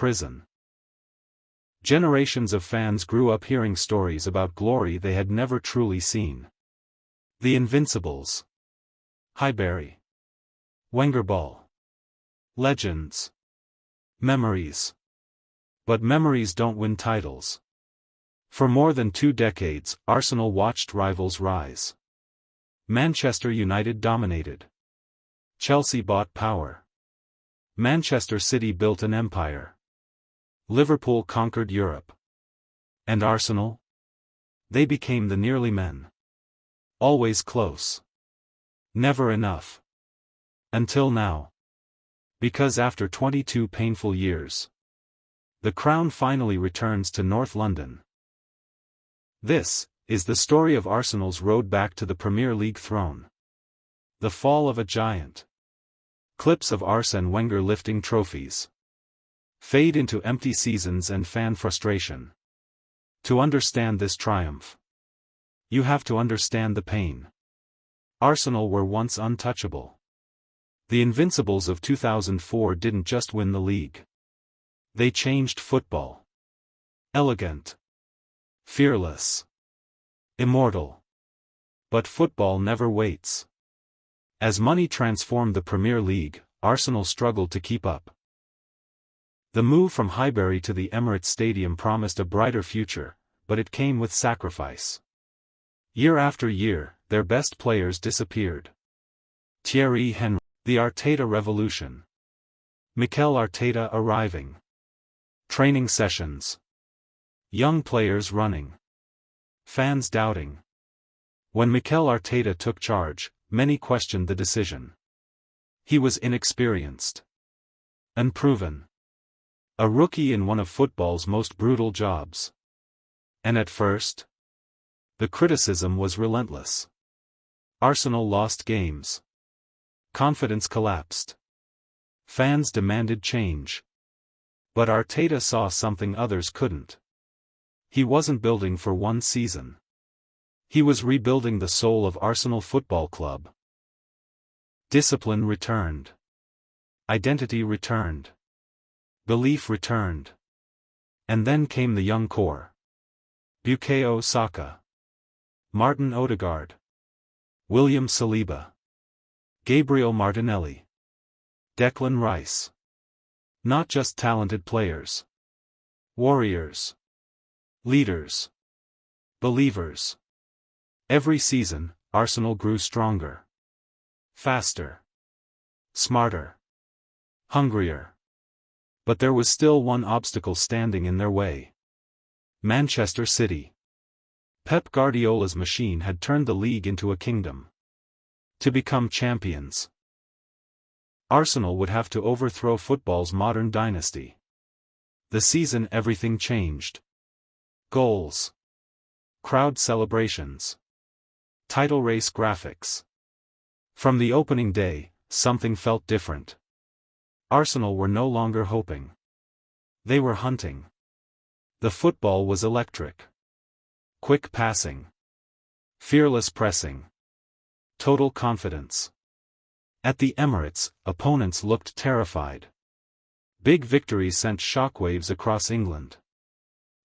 prison. Generations of fans grew up hearing stories about glory they had never truly seen. The Invincibles. Highbury. Wenger Ball. Legends. Memories. But memories don't win titles. For more than 2 decades, Arsenal watched rivals rise. Manchester United dominated. Chelsea bought power. Manchester City built an empire. Liverpool conquered Europe. And Arsenal? They became the nearly men. Always close. Never enough. Until now. Because after 22 painful years, the crown finally returns to North London. This is the story of Arsenal's road back to the Premier League throne. The fall of a giant. Clips of Arsene Wenger lifting trophies fade into empty seasons and fan frustration. To understand this triumph, you have to understand the pain. Arsenal were once untouchable. The Invincibles of 2004 didn't just win the league. They changed football. Elegant. Fearless. Immortal. But football never waits. As money transformed the Premier League, Arsenal struggled to keep up. The move from Highbury to the Emirates Stadium promised a brighter future, but it came with sacrifice. Year after year, their best players disappeared. Thierry Henry. The Arteta revolution. Mikel Arteta arriving. Training sessions. Young players running. Fans doubting. When Mikel Arteta took charge, many questioned the decision. He was inexperienced. Unproven. A rookie in one of football's most brutal jobs. And at first, the criticism was relentless. Arsenal lost games. Confidence collapsed. Fans demanded change. But Arteta saw something others couldn't. He wasn't building for one season. He was rebuilding the soul of Arsenal Football Club. Discipline returned. Identity returned. Belief returned. And then came the young core. Bukayo Saka. Martin Odegaard. William Saliba. Gabriel Martinelli. Declan Rice. Not just talented players. Warriors. Leaders. Believers. Every season, Arsenal grew stronger. Faster. Smarter. Hungrier. But there was still one obstacle standing in their way. Manchester City. Pep Guardiola's machine had turned the league into a kingdom. To become champions, Arsenal would have to overthrow football's modern dynasty. The season everything changed. Goals. Crowd celebrations. Title race graphics. From the opening day, something felt different. Arsenal were no longer hoping. They were hunting. The football was electric. Quick passing. Fearless pressing. Total confidence. At the Emirates, opponents looked terrified. Big victories sent shockwaves across England.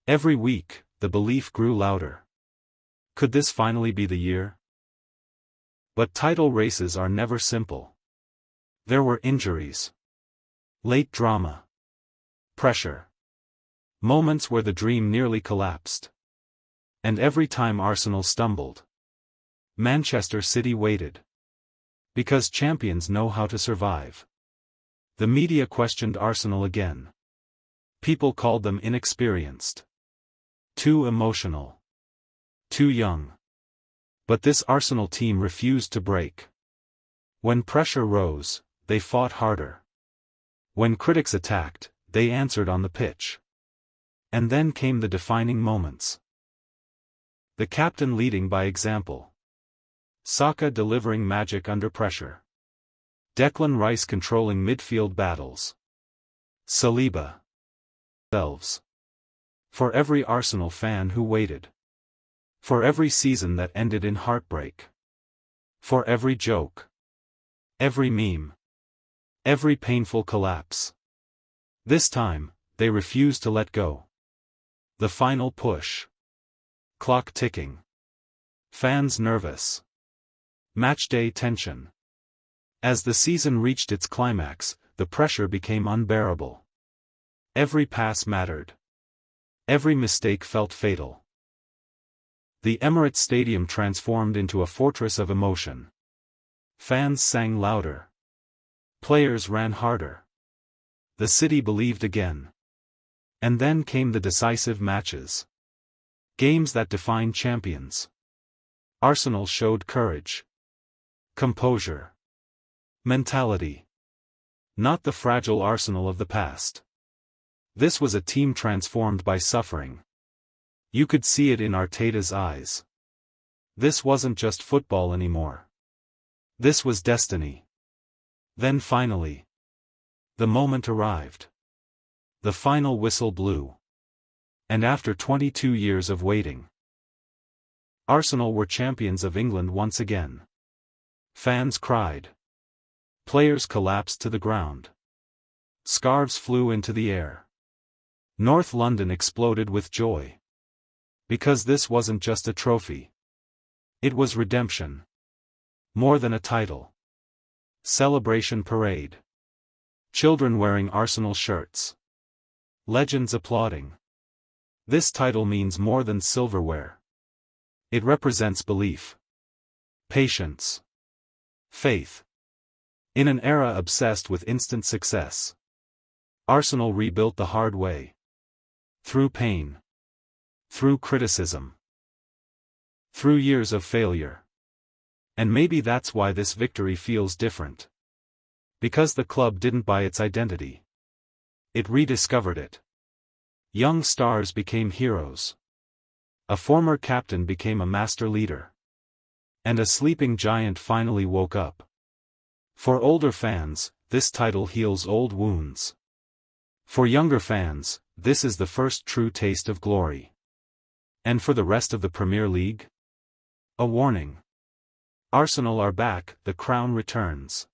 Every week, the belief grew louder. Could this finally be the year? But title races are never simple. There were injuries. Late drama. Pressure. Moments where the dream nearly collapsed. And every time Arsenal stumbled, Manchester City waited. Because champions know how to survive. The media questioned Arsenal again. People called them inexperienced. Too emotional. Too young. But this Arsenal team refused to break. When pressure rose, they fought harder. When critics attacked, they answered on the pitch. And then came the defining moments. The captain leading by example. Saka delivering magic under pressure. Declan Rice controlling midfield battles. Saliba. Themselves. For every Arsenal fan who waited. For every season that ended in heartbreak. For every joke. Every meme. Every painful collapse. This time, they refused to let go. The final push. Clock ticking. Fans nervous. Matchday tension. As the season reached its climax, the pressure became unbearable. Every pass mattered. Every mistake felt fatal. The Emirates Stadium transformed into a fortress of emotion. Fans sang louder. Players ran harder. The city believed again. And then came the decisive matches. Games that defined champions. Arsenal showed courage. Composure. Mentality. Not the fragile Arsenal of the past. This was a team transformed by suffering. You could see it in Arteta's eyes. This wasn't just football anymore. This was destiny. Then finally, the moment arrived. The final whistle blew. And after 22 years of waiting, Arsenal were champions of England once again. Fans cried. Players collapsed to the ground. Scarves flew into the air. North London exploded with joy. Because this wasn't just a trophy. It was redemption. More than a title. Celebration parade. Children wearing Arsenal shirts. Legends applauding. This title means more than silverware. It represents belief. Patience. Faith. In an era obsessed with instant success, Arsenal rebuilt the hard way. Through pain. Through criticism. Through years of failure. And maybe that's why this victory feels different. Because the club didn't buy its identity. It rediscovered it. Young stars became heroes. A former captain became a master leader. And a sleeping giant finally woke up. For older fans, this title heals old wounds. For younger fans, this is the first true taste of glory. And for the rest of the Premier League? A warning. Arsenal are back, the crown returns.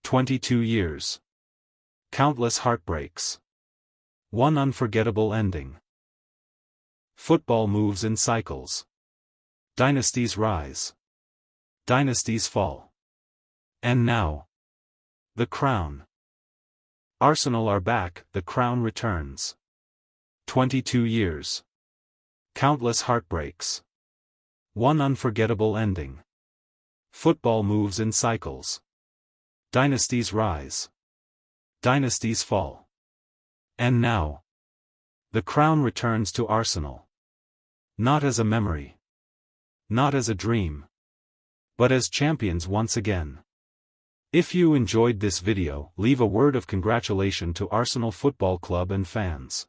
22 years. Countless heartbreaks. One unforgettable ending. Football moves in cycles. Dynasties rise. Dynasties fall. And now, the crown. Arsenal are back, the crown returns. 22 years. Countless heartbreaks. One unforgettable ending. Football moves in cycles. Dynasties rise. Dynasties fall. And now, the crown returns to Arsenal. Not as a memory. Not as a dream. But as champions once again. If you enjoyed this video, leave a word of congratulation to Arsenal Football Club and fans.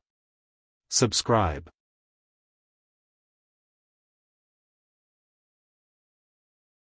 Subscribe.